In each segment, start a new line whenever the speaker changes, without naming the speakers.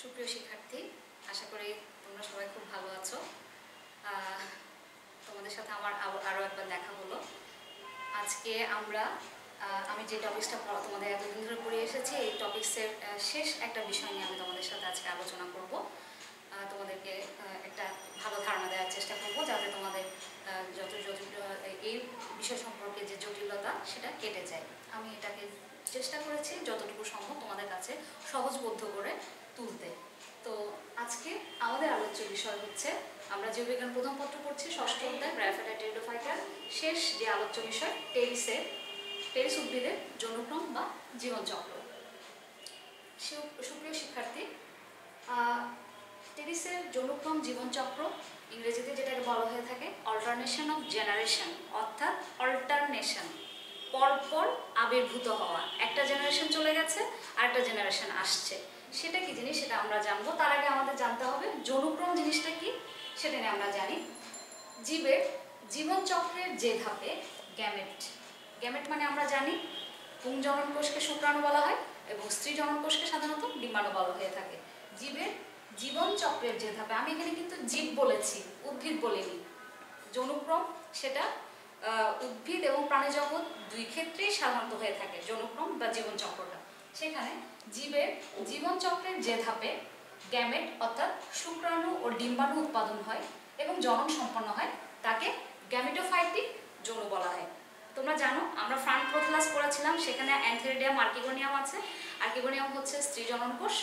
সুপ্রিয় শিক্ষার্থী, আশা করি তোমরা সবাই খুব ভালো আছো। তোমাদের সাথে আমার আরও একবার দেখা হলো। আজকে আমি যে টপিক্সটা তোমাদের এতদিন ধরে পড়ে এসেছি, এই টপিক্সের শেষ একটা বিষয় নিয়ে আমি তোমাদের সাথে আজকে আলোচনা করব। তোমাদেরকে একটা ভালো ধারণা দেওয়ার চেষ্টা করব, যাতে তোমাদের এই বিষয় সম্পর্কে যে জটিলতা সেটা কেটে যায়। আমি এটাকে চেষ্টা করেছি যতটুকু সম্ভব তোমাদের কাছে সহজবোধ্য করে তুলতে। তো আজকে আমাদের আলোচ্য বিষয় হচ্ছে, আমরা জীববিজ্ঞান প্রথম পত্র পড়ছি, ষষ্ঠ অধ্যায় ব্রায়োফাইটা টেরিডোফাইটার শেষ যে আলোচ্য বিষয় টেরিস উদ্ভিদের যৌনক্রম বা জীবনচক্র। সুপ্রিয় শিক্ষার্থী, টেরিসের যৌনক্রম জীবনচক্র ইংরেজিতে যেটাকে বলা হয়ে থাকে অল্টারনেশন অফ জেনারেশন, অর্থাৎ অল্টারনেশন, পরপর আবির্ভূত হওয়া। একটা জেনারেশন চলে গেছে, আরেকটা জেনারেশন আসছে। সেটা কি জিনিস সেটা আমরা জানবো। তার আগে আমাদের জানতে হবে যৌনক্রম জিনিসটা কি, সেটা নিয়ে আমরা জানি। জীবের জীবনচক্রের যে ধাপে গ্যামেট মানে আমরা জানি পুংজনন কোষকে শুক্রাণু বলা হয় এবং স্ত্রী জনন কোষকে সাধারণত ডিম্বাণু বলা হয়ে থাকে। জীবের জীবনচক্রের যে ধাপে, আমি এখানে কিন্তু জীব বলেছি, উদ্ভিদ বলিনি। যৌনক্রম সেটা উদ্ভিদ এবং প্রাণীজগৎ দুই ক্ষেত্রেই সাধারণত হয়ে থাকে যৌনক্রম বা জীবনচক্রটা। সেখানে জীবের জীবনচক্রের যে ধাপে গ্যামেট অর্থাৎ শুক্রাণু ও ডিম্বাণু উৎপাদন হয় এবং জনন সম্পন্ন হয়, তাকে গ্যামেটোফাইটিক যৌন বলা হয়। তোমরা জানো, আমরা ফ্রান্ট প্রোথেলাস পড়েছিলাম, সেখানে অ্যান্থেরিডিয়াম আর্কিগোনিয়াম আছে। আর্কিগোনিয়াম হচ্ছে স্ত্রী জনন কোষ,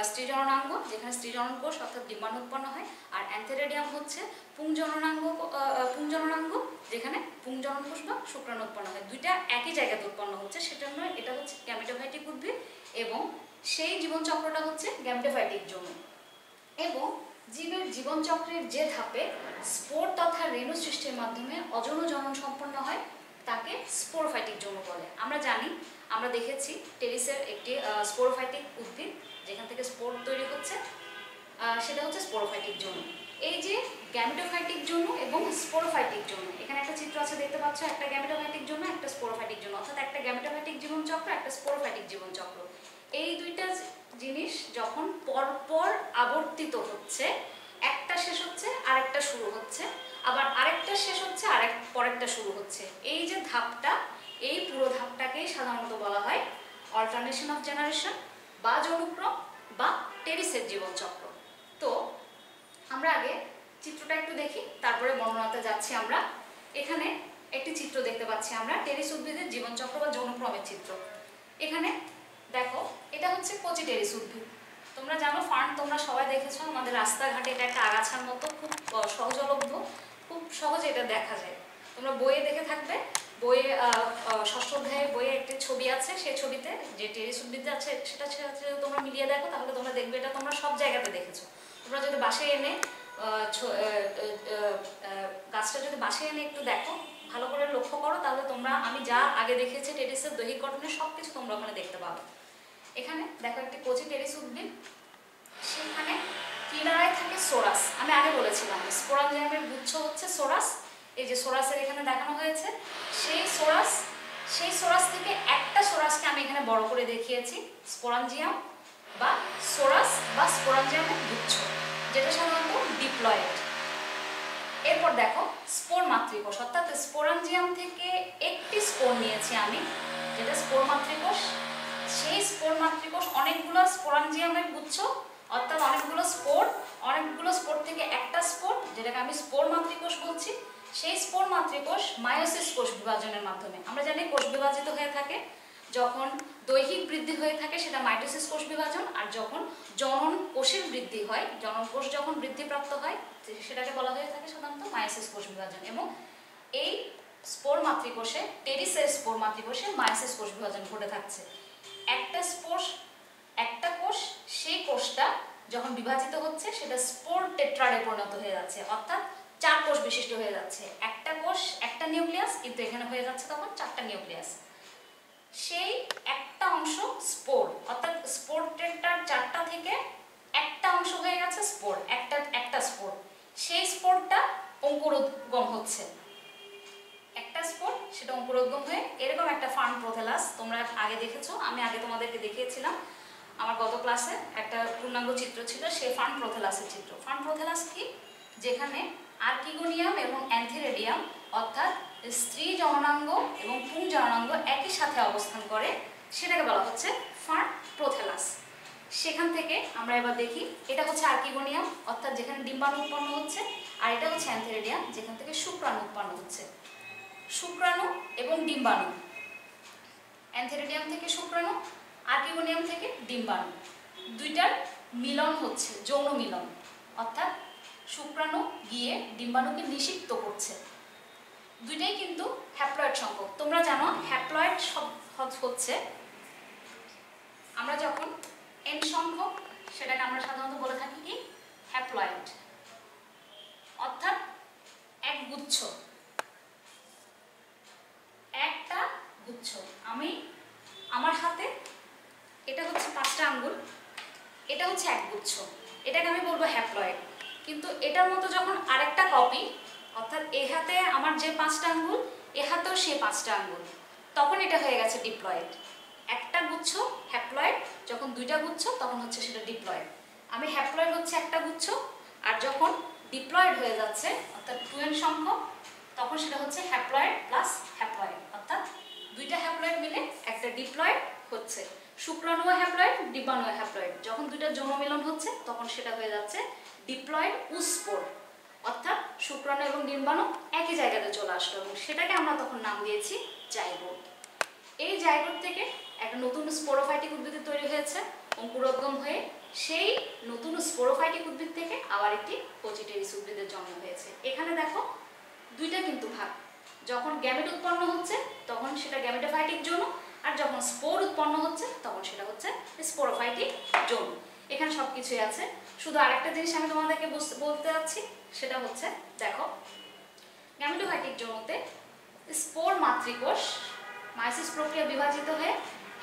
স্ত্রী জননাঙ্গ, যেখানে স্ত্রী জনন কোষ অর্থাৎ ডিম্বাণু উৎপন্ন হয়। আর অ্যান্থেরিডিয়াম হচ্ছে পুংজননাঙ্গ, যেখানে পুংজনন কোষ বা শুক্রাণু উৎপন্ন হয়। দুইটা একই জায়গাতে উৎপন্ন হচ্ছে, সেটার নয়, এটা হচ্ছে গ্যামেটোফাইটিক উদ্ভিদ এবং সেই জীবনচক্রটা হচ্ছে গ্যামেটোফাইটিক যৌন। এবং জীবের জীবনচক্রের যে ধাপে স্পোর তথা রেণু সৃষ্টির মাধ্যমে অযৌন জনন সম্পন্ন হয়, তাকে স্পোরোফাইটিক যৌন বলে। আমরা জানি, আমরা দেখেছি টেরিসের একটি স্পোরোফাইটিক উদ্ভিদ, যেখান থেকে স্পোর তৈরি হচ্ছে, সেটা হচ্ছে স্পোরোফাইটিক যৌন। এই যে গ্যামেটোফাইটিক যৌন এবং স্পোরোফাইটিক যৌন, এখানে একটা চিত্র আছে দেখতে পাচ্ছ, একটা গ্যামেটোফাইটিক যৌন, একটা স্পোরোফাইটিক যৌন, অর্থাৎ একটা গ্যামেটোফাইটিক জীবনচক্র, একটা স্পোরোফাইটিক জীবনচক্র। এই দুইটা জিনিস যখন পরপর আবর্তিত হচ্ছে, একটা শেষ হচ্ছে আরেকটা শুরু হচ্ছে, আবার আরেকটা শেষ হচ্ছে পরেরটা শুরু হচ্ছে, এই যে ধাপটা, এই পুরো ধাপটাকেই সাধারণত বলা হয় অল্টারনেশন অফ জেনারেশন বা যৌনক্রম বা টেরিসের জীবনচক্র। তো আমরা আগে চিত্রটা একটু দেখি, তারপরে বর্ণনাতে যাচ্ছি। আমরা এখানে একটি চিত্র দেখতে পাচ্ছি, আমরা টেরিস উদ্ভিদের জীবনচক্র বা যৌনক্রমের চিত্র। এখানে দেখো, এটা হচ্ছে কচি টেরিস উদ্ভিদ। তোমরা জানো, ফার্ন তোমরা সবাই দেখেছো, আমাদের রাস্তাঘাটে এটা একটা আগাছার মতো, খুব সহজলভ্য, খুব সহজে এটা দেখা যায়। তোমরা বইয়ে দেখে থাকবে, বইয়ে ষষ্ঠ অধ্যায়ের বইয়ে একটি ছবি আছে, সেই ছবিতে যে টেরিস উদ্ভিদ আছে সেটা তোমরা মিলিয়ে দেখো, তাহলে তোমরা দেখবে এটা তোমরা সব জায়গাতে দেখেছো। তোমরা যদি বাসায় এনে গাছটা যদি বাসায় এনে একটু দেখো, ভালো করে লক্ষ্য করো, তাহলে তোমরা আমি যা আগে দেখেছি টেরিসের দৈহিক গঠনের সব কিছু তোমরা ওখানে দেখতে পাবে। এখানে দেখো একটি কচি টেরিস উদ্ভিদ, সেখানে কিনারায় থাকে সোরাস। আমি আগে বলেছিলাম স্পোরাঞ্জিয়ামের গুচ্ছ হচ্ছে সোরাস। এই যে সোরাসের এখানে দেখানো হয়েছে, সেই সোরাস থেকে একটা সোরাসকে আমি এখানে বড় করে দেখিয়েছি স্পোরাঞ্জিয়াম বা সোরাস বা স্পোরাঞ্জিয়ামের গুচ্ছ, যেটা সাধারণত ডিপ্লয়েড। এরপর দেখো স্পোর মাতৃকোষ, অর্থাৎ স্পোরাঞ্জিয়াম থেকে একটি স্পোর নিয়েছি আমি, যেটা স্পোর মাতৃকোষ। সেই স্পোর মাতৃকোষ অনেকগুলো স্পোরাঞ্জিয়ামের গুচ্ছ, অর্থাৎ অনেকগুলো স্পোর থেকে একটা স্পোর, যেটাকে আমি স্পোর মাতৃকোষ বলছি। সেই স্পোর মাতৃকোষ মায়োসিস কোষ বিভাজনের মাধ্যমে, আমরা জানি কোষ বিভাজিত হয়ে থাকে, যখন দৈহিক বৃদ্ধি হয়ে থাকে সেটা মাইটোসিস কোষ বিভাজন, আর যখন জনন কোষের বৃদ্ধি হয়, জনন কোষ যখন বৃদ্ধিপ্রাপ্ত হয়, সেটাকে বলা হয়ে থাকে সাধারণত মায়োসিস কোষ বিভাজন। এবং এই স্পোর মাতৃকোষে, টেরিসের স্পোর মাতৃকোষে মায়োসিস কোষ বিভাজন ঘটে থাকছে। একটা কোষ, সেই কোষটা যখন বিভাজিত হচ্ছে সেটা স্পোর টেট্রাডে পরিণত হয়ে যাচ্ছে, অর্থাৎ 4 কোষ বিশিষ্ট হয়ে যাচ্ছে। একটা কোষ একটা নিউক্লিয়াস, কিন্তু এখানে হয়ে যাচ্ছে তখন 4টা নিউক্লিয়াস। সেই একটা অংশ স্পোর, অর্থাৎ স্পোর টেট্রার 4টা থেকে একটা অংশ হয়ে গেছে স্পোর, একটা স্পোর। সেই স্পোরটা অঙ্কুরোদ্গম হচ্ছে, একটা স্পোর, সেটা অঙ্কুরোদ্গম হয়ে এরকম একটা ফার্ন প্রোথেলাস তোমরা আগে দেখেছো, আমি আগে তোমাদেরকে দেখিয়েছিলাম। আমার গত ক্লাসে একটা পূর্ণাঙ্গ চিত্র ছিল, সে ফার্ন প্রোথেলাসের চিত্র। ফার্ন প্রোথেলাস কি? যেখানে আর্কিগোনিয়াম এবং অ্যান্থেরেডিয়াম অর্থাৎ স্ত্রী জননাঙ্গ এবং পুং জননাঙ্গ একই সাথে অবস্থান করে, সেটাকে বলা হচ্ছে ফার্ন প্রোথেলাস। সেখান থেকে আমরা এবার দেখি, এটা হচ্ছে আর্কিগোনিয়াম অর্থাৎ যেখানে ডিম্বাণু উৎপন্ন হচ্ছে, আর এটা হচ্ছে অ্যান্থেরেডিয়াম যেখান থেকে শুক্রাণু উৎপন্ন হচ্ছে। শুক্রাণু এবং ডিম্বাণু, অ্যান্থেরেডিয়াম থেকে শুক্রাণু, আর্কিগোনিয়াম থেকে ডিম্বাণু, দুইটার মিলন হচ্ছে যৌন মিলন, অর্থাৎ শুক্রাণু গিয়ে ডিম্বাণুকে নিষিক্ত করছে। দুইটাই কিন্তু হ্যাপ্লয়েড সংখ্যক। তোমরা জানো হ্যাপ্লয়েড হচ্ছে আমরা যখন এন সংখ্যক, সেটাকে আমরা সাধারণত বলে থাকি কি হ্যাপ্লয়েড, অর্থাৎ এক গুচ্ছ, একটা গুচ্ছ। আমি আমার হাতে এটা হচ্ছে 5টা আঙ্গুল, এটা হচ্ছে এক গুচ্ছ, এটাকে আমি বলবো হ্যাপ্লয়েড। কিন্তু এটার মতো যখন আরেকটা কপি, অর্থাৎ এ হাতে আমার যে 5টা আঙ্গুল, এ হাতেও সে 5টা আঙ্গুল, তখন এটা হয়ে গেছে ডিপ্লয়েড। একটা গুচ্ছ হ্যাপ্লয়েড, যখন দুইটা গুচ্ছ তখন হচ্ছে সেটা ডিপ্লয়েড। আমি হ্যাপ্লয়েড হচ্ছে একটা গুচ্ছ, আর যখন ডিপ্লয়েড হয়ে যাচ্ছে অর্থাৎ 2n সংখ্যক, তখন সেটা হচ্ছে হ্যাপ্লয়েড প্লাস হ্যাপ্লয়েড, অর্থাৎ দুইটা হ্যাপ্লয়েড মিলে একটা ডিপ্লয়েড হচ্ছে। শুক্রাণুও হ্যাপ্লয়েড, ডিম্বাণুও হ্যাপ্লয়েড, যখন দুইটা যৌন মিলন হচ্ছে তখন সেটা হয়ে যাচ্ছে ডিপ্লয়েড উস্পোর, অর্থাৎ শুক্রাণু এবং ডিম্বাণু একই জায়গাতে চলে আসলো এবং সেটাকে আমরা তখন নাম দিয়েছি জাইগোট। এই জাইগোট থেকে একটা নতুন স্পোরোফাইটিক উদ্ভিদ তৈরি হয়েছে, অঙ্কুরোদ্গম হয়ে সেই নতুন স্পোরোফাইটিক উদ্ভিদ থেকে আবার একটি কোচিটেরিস উদ্ভিদের জন্ম হয়েছে। এখানে দেখো দুইটা কিন্তু ভাগ, যখন গ্যামেট উৎপন্ন হচ্ছে তখন সেটা গ্যামেটোফাইটিক যৌন, আর যখন স্পোর উৎপন্ন হচ্ছে তখন সেটা হচ্ছে স্পোরোফাইটিক যৌন। এখানে সব কিছুই আছে। শুধু আরেকটা জিনিস আমি তোমাদেরকে বলতে যাচ্ছি, সেটা হচ্ছে দেখো গ্যামেটোফাইটিক যৌনতে স্পোর মাতৃকোষ মাইসিস প্রক্রিয়া বিভাজিত হয়ে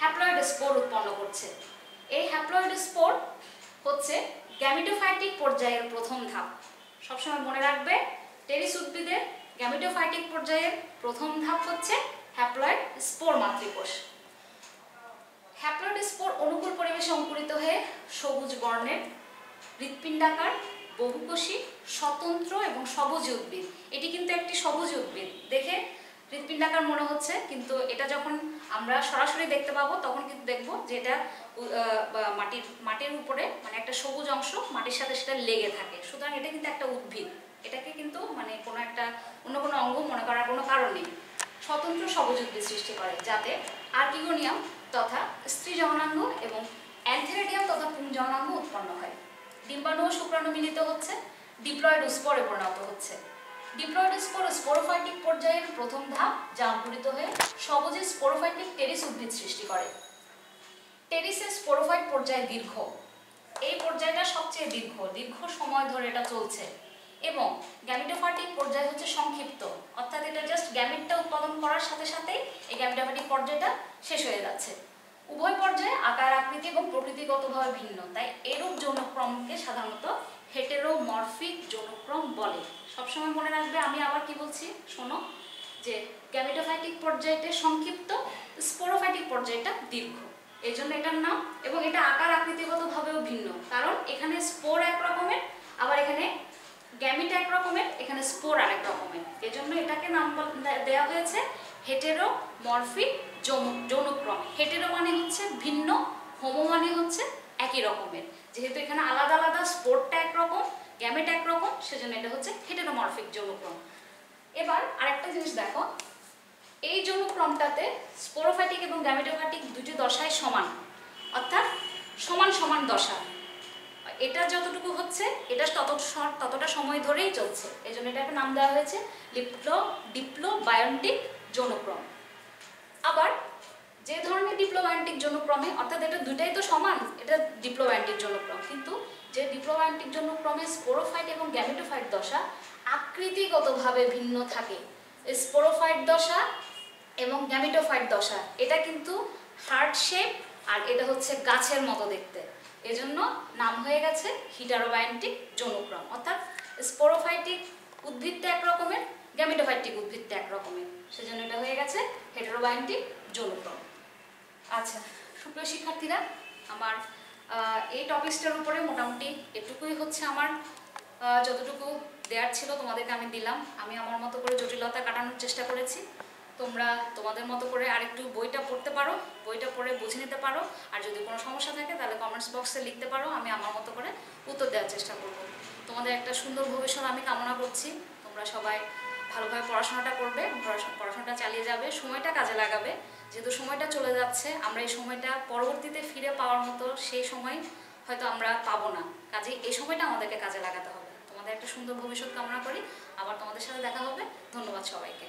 হ্যাপ্লয়েড স্পোর উৎপন্ন করছে। এই হ্যাপ্লয়েড স্পোর হচ্ছে গ্যামেটোফাইটিক পর্যায়ের প্রথম ধাপ। সবসময় মনে রাখবে, টেরিস উদ্ভিদের গ্যামেটোফাইটিক পর্যায়ের প্রথম ধাপ হচ্ছে হ্যাপ্লয়েড স্পোর মাতৃকোষ। হ্যাপ্লয়েড স্পোর অনুকূল পরিবেশে অঙ্কুরিত হয়ে সবুজ বর্ণের হৃৎপিণ্ডাকার বহুকোষী স্বতন্ত্র এবং সবুজ উদ্ভিদ। এটি কিন্তু একটি সবুজ উদ্ভিদ, দেখে হৃৎপিণ্ডাকার মনে হচ্ছে, কিন্তু এটা যখন আমরা সরাসরি দেখতে পাবো তখন কিন্তু দেখবো যে এটা মাটির উপরে মানে একটা সবুজ অংশ মাটির সাথে সেটা লেগে থাকে। সুতরাং এটা কিন্তু একটা উদ্ভিদ, এটাকে কিন্তু মানে কোনো একটা অন্য কোনো অঙ্গ মনে করার কোনো কারণ নেই। স্বতন্ত্র সবুজ উদ্ভিদ সৃষ্টি করে যাতে আর্কিগোনিয়াম তথা স্ত্রী জননাঙ্গ এবং অ্যান্থেরেডিয়াম তথা পুং জননাঙ্গ উৎপন্ন হয়। ডিম্বাণু ও শুক্রাণু মিলিত হচ্ছে, ডিপ্লয়েড স্পোরে পরিণত হচ্ছে। ডিপ্লয়েড স্পোর স্পোরোফাইটিক পর্যায়ের প্রথম ধাপ, যা অঙ্কুরিত হয়ে সবুজে স্পোরোফাইটিক টেরিস উদ্ভিদ সৃষ্টি করে। টেরিসের স্পোরোফাইট পর্যায় দীর্ঘ, এই পর্যায়টা সবচেয়ে দীর্ঘ সময় ধরে এটা চলছে, এবং গ্যামেটোফাইটিক পর্যায় হচ্ছে সংক্ষিপ্ত, অর্থাৎ এটা জাস্ট গ্যামেটটা উৎপাদন করার সাথে সাথেই এই গ্যামেটোফাইটিক পর্যায়টা শেষ হয়ে যাচ্ছে। উভয় পর্যায়ে আকার আকৃতি এবং প্রকৃতিগতভাবে ভিন্ন, তাই এরূপ যৌনক্রমকে সাধারণত হেটেরোমরফিক যৌনক্রম বলে। সবসময় মনে রাখবে, আমি আবার কি বলছি শোনো, যে গ্যামেটোফাইটিক পর্যায়টা সংক্ষিপ্ত, স্পোরোফাইটিক পর্যায়টা দীর্ঘ, এই জন্য এটার নাম। এবং এটা আকার আকৃতিগতভাবেও ভিন্ন, কারণ এখানে স্পোর এক রকমের, আবার এখানে গ্যামিট এক রকমের, এখানে স্পোর আরেক রকমের, এই জন্য এটাকে নাম দেওয়া হয়েছে হেটেরোমরফিক যৌনক্রম। হেটেরো মানে হচ্ছে ভিন্ন, হোমো মানে হচ্ছে একই রকমের। যেহেতু এখানে আলাদা আলাদা, স্পোরটা একরকম, গ্যামেট একরকম, সেজন্য এটা হচ্ছে হেটেরোমরফিক যৌনক্রম। এবার আরেকটা জিনিস দেখো, এই যৌনক্রমটাতে স্পোরোফাইটিক এবং গ্যামেটোফাইটিক দুটি দশাই সমান, অর্থাৎ সমান সমান দশা। এটা যতটুকু হচ্ছে এটা ততটা সময় ধরেই চলছে, এই জন্য এটাকে নাম দেওয়া হয়েছে ডিপ্লোবায়ন্টিক যৌনক্রম। আবার যে ধরনের ডিপ্লোবায়ন্টিক যৌনক্রমে, অর্থাৎ এটা দুটাই তো সমান, এটা ডিপ্লোবায়ন্টিক যৌনক্রম, কিন্তু যে ডিপ্লোবায়ন্টিক যৌনক্রমে স্পোরোফাইট এবং গ্যামেটোফাইট দশা আকৃতিগতভাবে ভিন্ন থাকে, স্পোরোফাইট দশা এবং গ্যামেটোফাইট দশা এটা কিন্তু হার্ট শেপ, আর এটা হচ্ছে গাছের মতো দেখতে, এজন্য নাম হয়ে গেছে হিটারোবায়ন্টিক যৌনক্রম। অর্থাৎ স্পোরোফাইটিক উদ্ভিদটা এক রকমের, গ্যামেটোফাইটিক উদ্ভিদটা এক রকমের, সেজন্য এটা হয়ে গেছে হেটেরোবায়ন্টিক যৌনক্রম। আচ্ছা সুপ্রিয় শিক্ষার্থীরা, আমার এই টপিকসটার উপরে মোটামুটি এটুকুই হচ্ছে আমার যতটুকু দেয়ার ছিল তোমাদেরকে আমি দিলাম। আমি আমার মতো করে জটিলতা কাটানোর চেষ্টা করেছি। তোমরা তোমাদের মতো করে আরেকটু বইটা পড়তে পারো, বইটা পড়ে বুঝে নিতে পারো। আর যদি কোনো সমস্যা থাকে তাহলে কমেন্টস বক্সে লিখতে পারো, আমি আমার মতো করে উত্তর দেওয়ার চেষ্টা করব। তোমাদের একটা সুন্দর ভবিষ্যৎ আমি কামনা করছি। তোমরা সবাই ভালোভাবে পড়াশোনাটা করবে, পড়াশোনাটা চালিয়ে যাবে, সময়টা কাজে লাগাবে। যেহেতু সময়টা চলে যাচ্ছে, আমরা এই সময়টা পরবর্তীতে ফিরে পাওয়ার মতো সেই সময় হয়তো আমরা পাবো না। কাজে এই সময়টা আমাদেরকে কাজে লাগাতে হবে। তোমাদের একটা সুন্দর ভবিষ্যৎ কামনা করি। আবার তোমাদের সাথে দেখা হবে। ধন্যবাদ সবাইকে।